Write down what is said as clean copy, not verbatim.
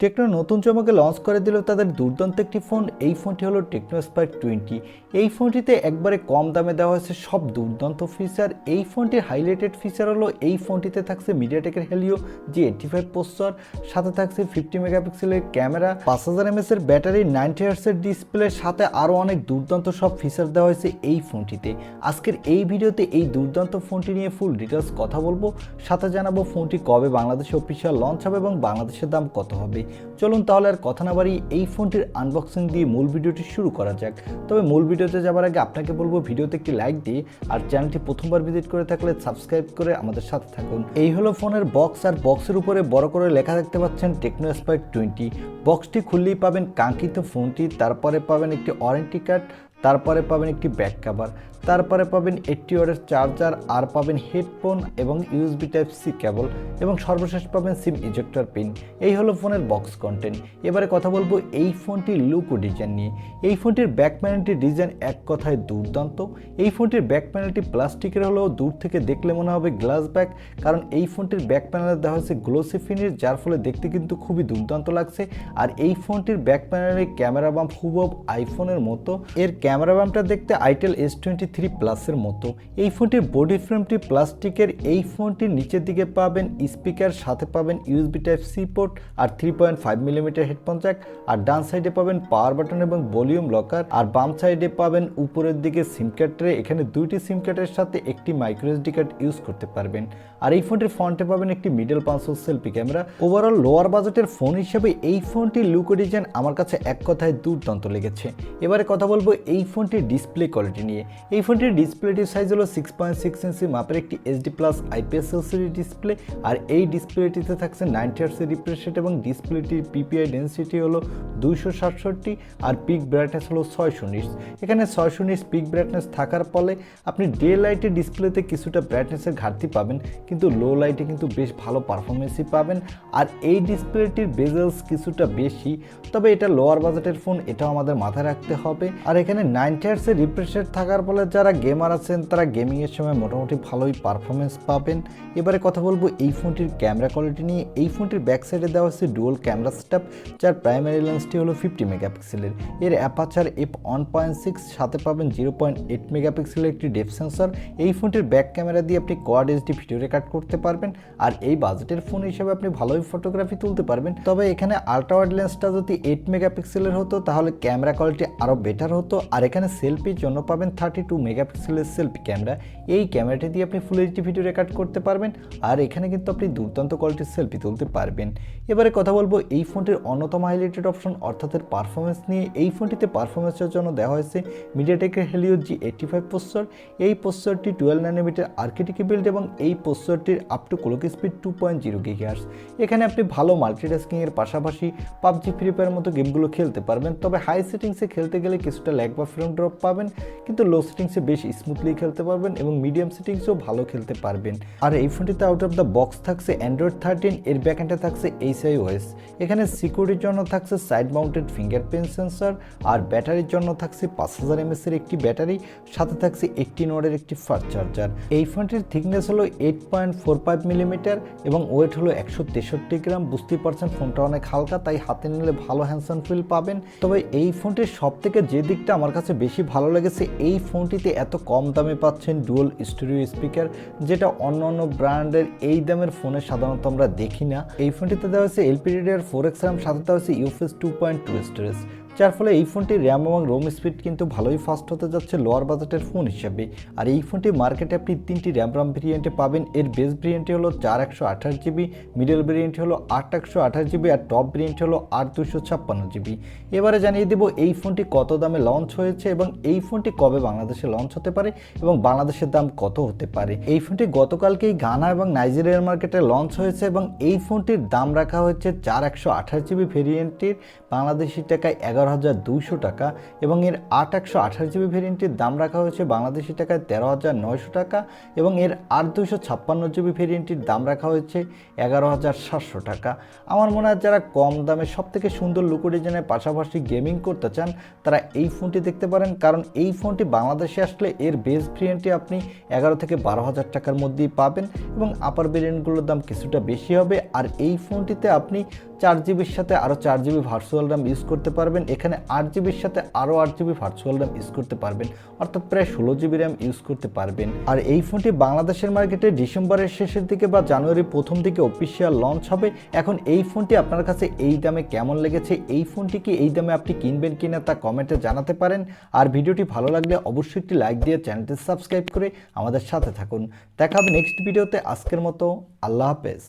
Techno নতুন চমকে launch করে দিল তাদের দুর্দান্ত একটি ফোন। এই ফোনটি হলো টেকনো স্পার্ক 20। এই ফোনটিতে একবারে কম দামে দেওয়া হয়েছে সব দুর্দান্ত ফিচার। এই ফোনটির হাইলাইটেড ফিচার হলো এই ফোনটিতে থাকছে মিডিয়াটেকের হেলিও G85 প্রসেসর, সাথে থাকছে 50 মেগাপিক্সেলের ক্যামেরা, 5000 mAh এর ব্যাটারি, 90 Hz এর ডিসপ্লে, সাথে আরও অনেক দুর্দান্ত সব ফিচার দেওয়া হয়েছে এই ফোনটিতে। আজকের এই ভিডিওতে এই দুর্দান্ত ফোনটি নিয়ে ফুল ডিটেলস কথা বলবো, সাথে জানাবো ফোনটি কবে বাংলাদেশে অফিসিয়াল লঞ্চ হবে এবং বাংলাদেশের দাম কত হবে। চলুন তাহলে আর কথা না বাড়িয়ে এই ফোনটির আনবক্সিং দিয়ে মূল ভিডিওটি শুরু করা যাক। তবে মূল ভিডিওতে যাবার আগে আপনাকে বলবো ভিডিওতে একটি লাইক দিয়ে, আর চ্যানেলটি প্রথমবার ভিজিট করে থাকলে সাবস্ক্রাইব করে আমাদের সাথে থাকুন। এই হলো ফোনের বক্স, আর বক্সের উপরে বড় করে লেখা দেখতে পাচ্ছেন টেকনো স্পার্ক 20। বক্সটি খুললেই পাবেন কাঙ্ক্ষিত ফোনটি, তারপরে পাবেন একটি ওয়ারেন্টি কার্ড, তারপরে পাবেন একটি ব্যাক কভার, তারপরে পাবেন 80 ওয়াটের চার্জার, আর পাবেন হেডফোন এবং ইউএসবি টাইপ সি কেবল, এবং সর্বশেষ পাবেন সিম ইজেক্টর পিন। এই হলো ফোনের বক্স কন্টেন্ট। এবারে কথা বলবো এই ফোনটির লুক ও ডিজাইন নিয়ে। এই ফোনটির ব্যাক প্যানেলটির ডিজাইন এক কথায় দুর্দান্ত। এই ফোনটির ব্যাক প্যানেলটি প্লাস্টিকের হলেও দূর থেকে দেখলে মনে হবে গ্লাস ব্যাক, কারণ এই ফোনটির ব্যাক প্যানেলে দেওয়া হয়েছে গ্লোসি ফিনিশ, যার ফলে দেখতে কিন্তু খুবই দুর্দান্ত লাগছে। আর এই ফোনটির ব্যাক প্যানেলের ক্যামেরা বাম্প হুবহু আইফোনের মতো। এর ক্যামেরা বাম্পটা দেখতে আইটেল S23 প্লাসের মতো। এই ফোনটির বডি ফ্রেমটি প্লাস্টিকের। এই ফোনটির নিচের দিকে পাবেন স্পিকার, সাথে পাবেন ইউএসবি টাইপ সি পোর্ট আর 3.5 মিলিমিটার হেডফোন জ্যাক, আর ডান সাইডে পাবেন পাওয়ার বাটন এবং ভলিউম লকার, আর বাম সাইডে পাবেন উপরের দিকে সিম কার্ড ট্রে। এখানে দুইটি সিম কার্ডের সাথে একটি মাইক্রোএসডি কার্ড ইউজ করতে পারবেন। আর এই ফোনটির ফ্রন্টে পাবেন একটি মিডল পাঁচশো সেলফি ক্যামেরা। ওভারঅল লোয়ার বাজেটের ফোন হিসেবে এই ফোনটির লুক ও ডিজাইন আমার কাছে এক কথায় দুর্দান্ত লেগেছে। এবারে কথা বলবো এই ফোনটির ডিসপ্লে কোয়ালিটি নিয়ে। এই ফোনটির ডিসপ্লেটির সাইজ হলো 6.6 ইঞ্চি মাপের একটি HD+ IPS এলসিডি ডিসপ্লে, আর এই ডিসপ্লেটিতে থাকছে 90 Hz রিফ্রেশ রেট, এবং ডিসপ্লেটির পিপিআই ডেন্সিটি হলো 267, আর পিক ব্রাইটনেস হলো 600 নিটস। এখানে 600 নিটস পিক ব্রাইটনেস থাকার ফলে আপনি ডে লাইটে ডিসপ্লেতে কিছুটা ব্রাইটনেসের ঘাটতি পাবেন, কিন্তু লো লাইটে কিন্তু বেশ ভালো পারফরমেন্সই পাবেন। আর এই ডিসপ্লেটির বেজেলস কিছুটা বেশি, তবে এটা লোয়ার বাজেটের ফোন, এটাও আমাদের মাথায় রাখতে হবে। আর এখানে 90 Hz রিফ্রেশ রেট থাকার ফলে যারা গেমার আছেন তারা গেমিংয়ের সময় মোটামুটি ভালোই পারফরমেন্স পাবেন। এবারে কথা বলবো এই ফোনটির ক্যামেরা কোয়ালিটি নিয়ে। এই ফোনটির ব্যাক সাইডে দেওয়া হচ্ছে ডুয়াল ক্যামেরা সেটআপ, যার প্রাইমারি লেন্সটি হলো 50 মেগাপিক্সেলের। এর অ্যাপারচার f1.6, সাথে পাবেন 0.8 মেগাপিক্সেলের একটি ডেপথ সেন্সর। এই ফোনটির ব্যাক ক্যামেরা দিয়ে আপনি কোয়াড এইচডি ভিডিও রেকর্ড করতে পারবেন, আর এই বাজেটের ফোন হিসেবে আপনি ভালোই ফটোগ্রাফি তুলতে পারবেন। তবে এখানে আল্ট্রা ওয়াইড লেন্সটা যদি 8 মেগাপিক্সেলের হতো তাহলে ক্যামেরা কোয়ালিটি আরও বেটার হতো। আর এখানে সেলফির জন্য পাবেন 32 মেগাপিক্সেলের সেলফি ক্যামেরা। এই ক্যামেরাটি দিয়ে আপনি ফুল এইচডি ভিডিও রেকর্ড করতে পারবেন, আর এখানে কিন্তু আপনি দুর্দান্ত কোয়ালিটির সেলফি তুলতে পারবেন। এবারে কথা বলবো এই ফোনটির অন্যতম হাইলাইটেড অপশন অর্থাৎ এর পারফরমেন্স নিয়ে। এই ফোনটিতে পারফরমেন্সের জন্য দেওয়া হয়েছে মিডিয়াটেকের হেলিও G85 প্রসেসর। এই প্রসেসরটি 12 ন্যানোমিটার আর্কিটেক্ট বিল্ড, এবং এই প্রসেসরটির up to clock speed 2.0 GHz। এখানে আপনি ভালো মাল্টিটাস্কিং এর পাশাপাশি পাবজি, ফ্রি ফায়ার মতো গেমগুলো খেলতে পারবেন। তবে হাই সেটিংসে খেলতে গেলে কিছুটা ল্যাগ বা ফ্রেম ড্রপ পাবেন, কিন্তু লো সেটিংসে বেশ স্মুথলি খেলতে পারবেন, এবং মিডিয়াম সেটিংসেও ভালো খেলতে পারবেন। আর এই ফোনটিতে আউট অফ দ্য বক্স থাকছে অ্যান্ড্রয়েড 13, এর ব্যাকএন্ডে থাকছে HiOS। এখানে সিকিউরিটির জন্য থাকছে সাইড মাউন্টেড ফিঙ্গারপ্রিন্ট সেন্সর, আর ব্যাটারির জন্য থাকছে 5000 mAh এর একটি ব্যাটারি, সাথে থাকছে 18 ওয়াটের একটি ফাস্ট চার্জার। এই ফোনটির থিকনেস হলো 8.45 মিলিমিটার এবং ওয়েট হলো 163 গ্রাম। বুঝতেই পারছেন ফোনটা অনেক হালকা, তাই হাতে নিলে ভালো হ্যান্ডসাম ফিল পাবেন। তবে এই ফোনটির সব থেকে যে দিকটা আমার কাছে বেশি ভালো লেগেছে, এই ফোনটিতে এত কম দামে পাচ্ছেন ডুয়াল স্টেরিও স্পিকার, যেটা অন্য অন্য ব্র্যান্ডের এই দামের ফোনে সাধারণত আমরা দেখি না। এই ফোনটিতে দেওয়া হয়েছে LPDDR4X RAM, সাথে দেওয়া হয়েছে UFS 2.2 স্টোরেজ, যার ফলে এই ফোনটির র্যাম এবং রোম স্পিড কিন্তু ভালোই ফাস্ট হতে যাচ্ছে লোয়ার বাজেটের ফোন হিসেবে। আর এই ফোনটি মার্কেটে আপনি 3টি র্যাম ভেরিয়েন্টে পাবেন। এর বেস ভেরিয়েন্টটি হলো 4128GB, মিডল ভেরিয়েন্টটি হলো 8128GB, আর টপ ভেরিয়েন্টটি হলো 8256GB। এবারে জানিয়ে দেব এই ফোনটি কত দামে লঞ্চ হয়েছে এবং এই ফোনটি কবে বাংলাদেশে লঞ্চ হতে পারে এবং বাংলাদেশের দাম কত হতে পারে। এই ফোনটি গতকালকেই গানা এবং নাইজেরিয়ার মার্কেটে লঞ্চ হয়েছে, এবং এই ফোনটির দাম রাখা হয়েছে 4128GB ভেরিয়েন্টটির বাংলাদেশি টাকায় 11,200 টাকা, এবং এর 8128GB ভেরিয়েন্টের দাম রাখা হয়েছে বাংলাদেশি টাকায় 13,900 টাকা, এবং এর 8256GB ভেরিয়েন্টের দাম রাখা হয়েছে 11,700 টাকা। আমার মনে হয় যারা কম দামে সব থেকে সুন্দর লুক ডিজাইনের পাশাপাশি গেমিং করতে চান তারা এই ফোনটি দেখতে পারেন, কারণ এই ফোনটি বাংলাদেশে আসলে এর বেস ভেরিয়েন্টটি আপনি 11 থেকে 12,000 টাকার মধ্যেই পাবেন, এবং আপার ভেরিয়েন্টগুলোর দাম কিছুটা বেশি হবে। আর এই ফোনটিতে আপনি 4 জিবির সাথে আরও 4 জিবি ভার্চুয়াল র্যাম ইউজ করতে পারবেন। এখানে 8 জিবির সাথে আরও 8 জিবি ভার্চুয়াল র্যাম ইউজ করতে পারবেন, অর্থাৎ প্রায় 16 জিবি র্যাম ইউজ করতে পারবেন। আর এই ফোনটি বাংলাদেশের মার্কেটে ডিসেম্বরের শেষের দিকে বা জানুয়ারির প্রথম দিকে অফিসিয়াল লঞ্চ হবে। এখন এই ফোনটি আপনার কাছে এই দামে কেমন লেগেছে, এই ফোনটি কি এই দামে আপনি কিনবেন কিনা তা কমেন্টে জানাতে পারেন। আর ভিডিওটি ভালো লাগলে অবশ্যই একটি লাইক দিয়ে চ্যানেলটি সাবস্ক্রাইব করে আমাদের সাথে থাকুন। দেখা হবে নেক্সট ভিডিওতে। আজকের মতো আল্লাহ হাফেজ।